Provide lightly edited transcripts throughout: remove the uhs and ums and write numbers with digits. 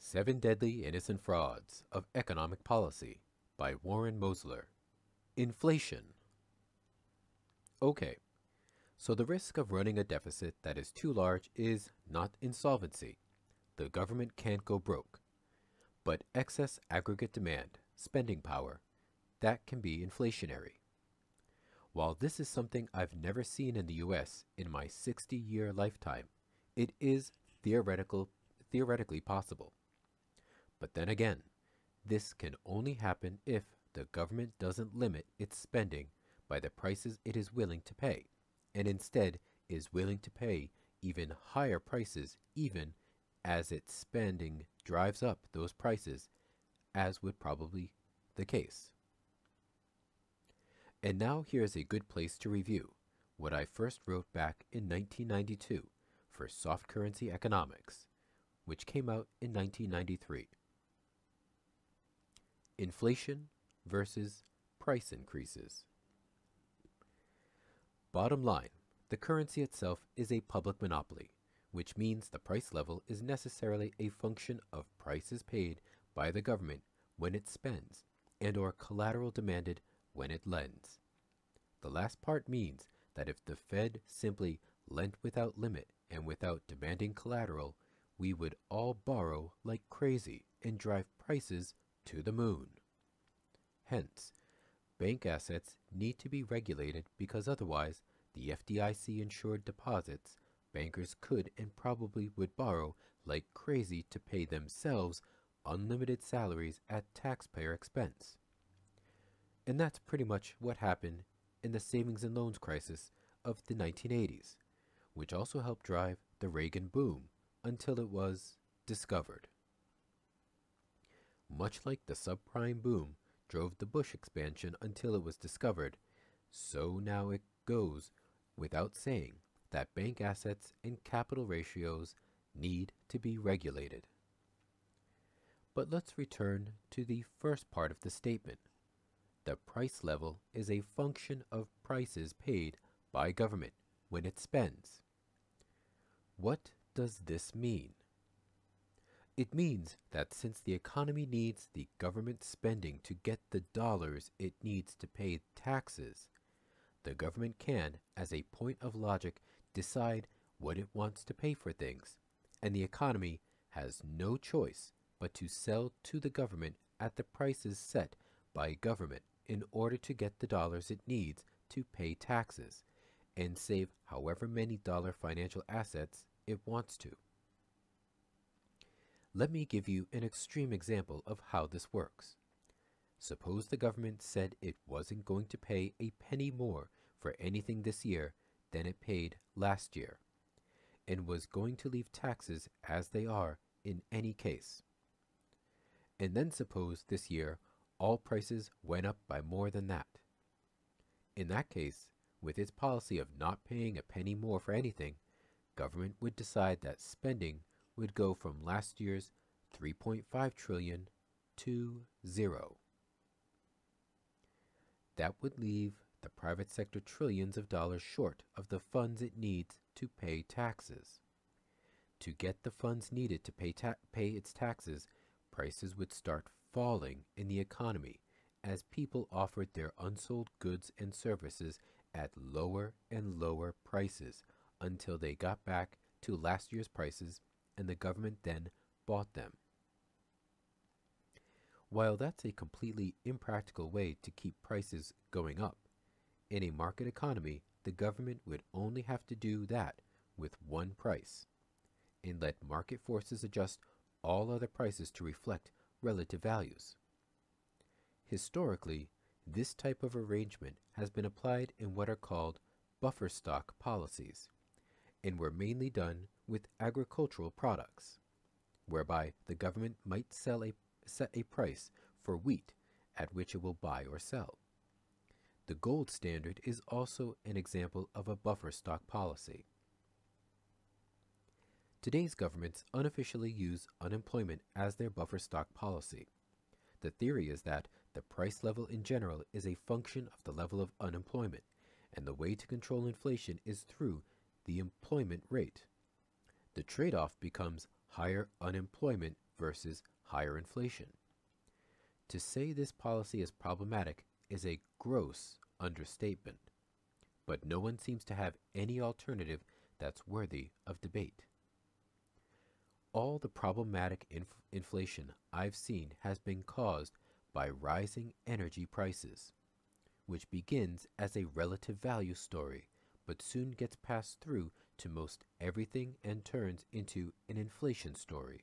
Seven Deadly Innocent Frauds of Economic Policy by Warren Mosler. Inflation. Okay, so the risk of running a deficit that is too large is not insolvency. The government can't go broke. But excess aggregate demand, spending power, that can be inflationary. While this is something I've never seen in the US in my 60-year lifetime, it is theoretically possible. But then again, this can only happen if the government doesn't limit its spending by the prices it is willing to pay, and instead is willing to pay even higher prices even as its spending drives up those prices, as would probably the case. And now here's a good place to review what I first wrote back in 1992 for Soft Currency Economics, which came out in 1993. Inflation versus price increases. Bottom line, the currency itself is a public monopoly, which means the price level is necessarily a function of prices paid by the government when it spends and/or collateral demanded when it lends. The last part means that if the Fed simply lent without limit and without demanding collateral, we would all borrow like crazy and drive prices to the moon. Hence, bank assets need to be regulated because otherwise the FDIC-insured deposits bankers could and probably would borrow like crazy to pay themselves unlimited salaries at taxpayer expense. And that's pretty much what happened in the savings and loans crisis of the 1980s, which also helped drive the Reagan boom until it was discovered. Much like the subprime boom drove the Bush expansion until it was discovered, so now it goes without saying that bank assets and capital ratios need to be regulated. But let's return to the first part of the statement. The price level is a function of prices paid by government when it spends. What does this mean? It means that since the economy needs the government spending to get the dollars it needs to pay taxes, the government can, as a point of logic, decide what it wants to pay for things, and the economy has no choice but to sell to the government at the prices set by government in order to get the dollars it needs to pay taxes and save however many dollar financial assets it wants to. Let me give you an extreme example of how this works. Suppose the government said it wasn't going to pay a penny more for anything this year than it paid last year, and was going to leave taxes as they are in any case. And then suppose this year all prices went up by more than that. In that case, with its policy of not paying a penny more for anything, government would decide that spending would go from last year's $3.5 trillion to zero. That would leave the private sector trillions of dollars short of the funds it needs to pay taxes. To get the funds needed to pay its taxes, prices would start falling in the economy as people offered their unsold goods and services at lower and lower prices until they got back to last year's prices, and the government then bought them. While that's a completely impractical way to keep prices going up, in a market economy, the government would only have to do that with one price, and let market forces adjust all other prices to reflect relative values. Historically, this type of arrangement has been applied in what are called buffer stock policies, and were mainly done with agricultural products, whereby the government might set a price for wheat at which it will buy or sell. The gold standard is also an example of a buffer stock policy. Today's governments unofficially use unemployment as their buffer stock policy. The theory is that the price level in general is a function of the level of unemployment, and the way to control inflation is through the employment rate. The trade-off becomes higher unemployment versus higher inflation. To say this policy is problematic is a gross understatement, but no one seems to have any alternative that's worthy of debate. All the problematic inflation I've seen has been caused by rising energy prices, which begins as a relative value story, but soon gets passed through to most everything and turns into an inflation story.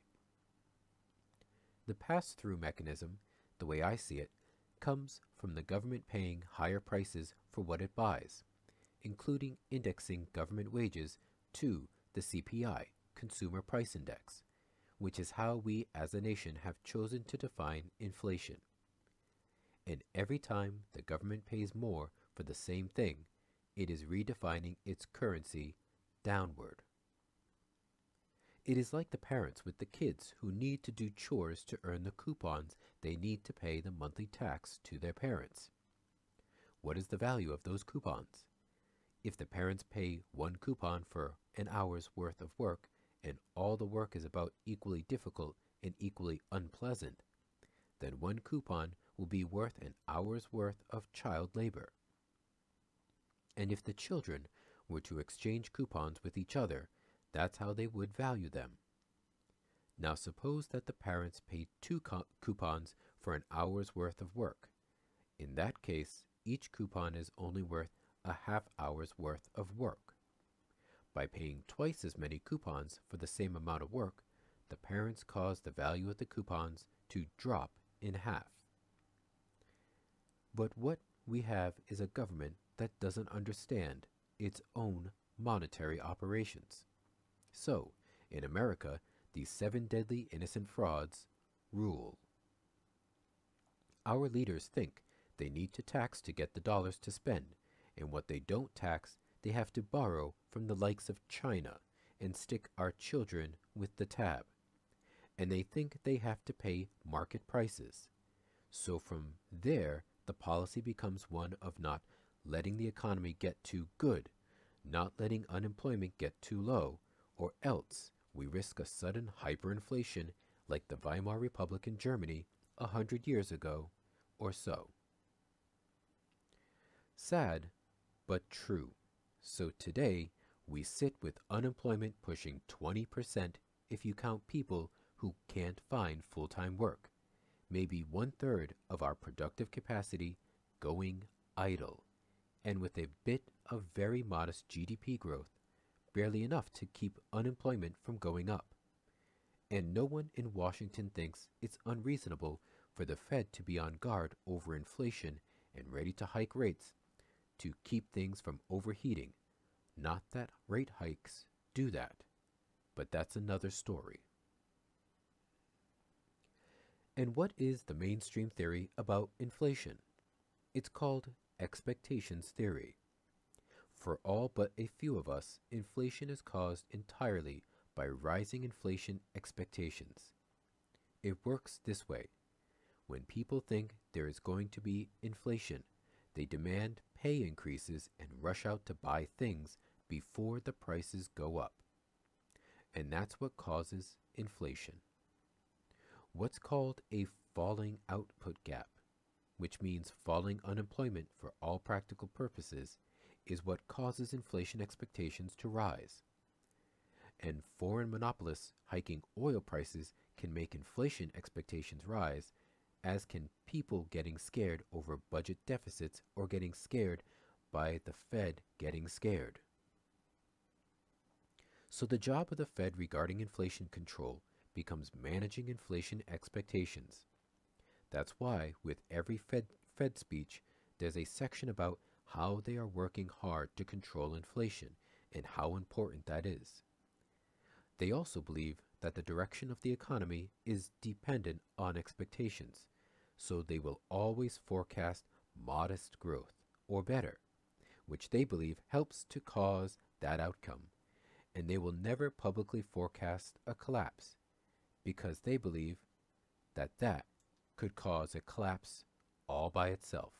The pass-through mechanism, the way I see it, comes from the government paying higher prices for what it buys, including indexing government wages to the CPI, Consumer Price Index, which is how we as a nation have chosen to define inflation. And every time the government pays more for the same thing, it is redefining its currency downward. It is like the parents with the kids who need to do chores to earn the coupons they need to pay the monthly tax to their parents. What is the value of those coupons? If the parents pay one coupon for an hour's worth of work and all the work is about equally difficult and equally unpleasant, then one coupon will be worth an hour's worth of child labor. And if the children were to exchange coupons with each other, that's how they would value them. Now suppose that the parents paid two coupons for an hour's worth of work. In that case, each coupon is only worth a half hour's worth of work. By paying twice as many coupons for the same amount of work, the parents cause the value of the coupons to drop in half. But what we have is a government that doesn't understand its own monetary operations. So, in America, these 7 deadly innocent frauds rule. Our leaders think they need to tax to get the dollars to spend, and what they don't tax, they have to borrow from the likes of China and stick our children with the tab. And they think they have to pay market prices. So from there, the policy becomes one of not letting the economy get too good, not letting unemployment get too low, or else we risk a sudden hyperinflation like the Weimar Republic in Germany 100 years ago or so. Sad, but true. So today, we sit with unemployment pushing 20% if you count people who can't find full-time work, maybe 1/3 of our productive capacity going idle, and with a bit of very modest GDP growth, barely enough to keep unemployment from going up. And no one in Washington thinks it's unreasonable for the Fed to be on guard over inflation and ready to hike rates to keep things from overheating. Not that rate hikes do that, but that's another story. And what is the mainstream theory about inflation? It's called expectations theory. For all but a few of us, inflation is caused entirely by rising inflation expectations. It works this way. When people think there is going to be inflation, they demand pay increases and rush out to buy things before the prices go up. And that's what causes inflation. What's called a falling output gap, which means falling unemployment for all practical purposes, is what causes inflation expectations to rise. And foreign monopolists hiking oil prices can make inflation expectations rise, as can people getting scared over budget deficits or getting scared by the Fed getting scared. So the job of the Fed regarding inflation control becomes managing inflation expectations. That's why with every Fed speech, there's a section about how they are working hard to control inflation and how important that is. They also believe that the direction of the economy is dependent on expectations, so they will always forecast modest growth, or better, which they believe helps to cause that outcome, and they will never publicly forecast a collapse, because they believe that that could cause a collapse all by itself.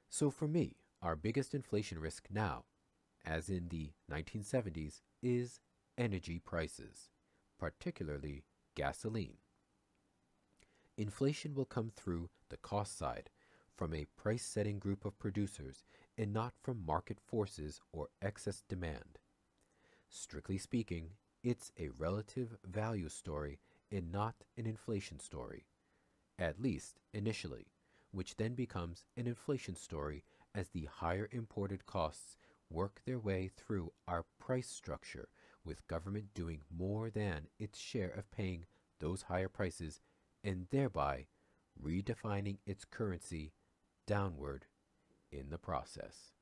So for me, our biggest inflation risk now, as in the 1970s, is energy prices. particularly gasoline. Inflation will come through the cost side, from a price-setting group of producers and not from market forces or excess demand. Strictly speaking, it's a relative value story and not an inflation story, at least initially, which then becomes an inflation story as the higher imported costs work their way through our price structure, with government doing more than its share of paying those higher prices and thereby redefining its currency downward in the process.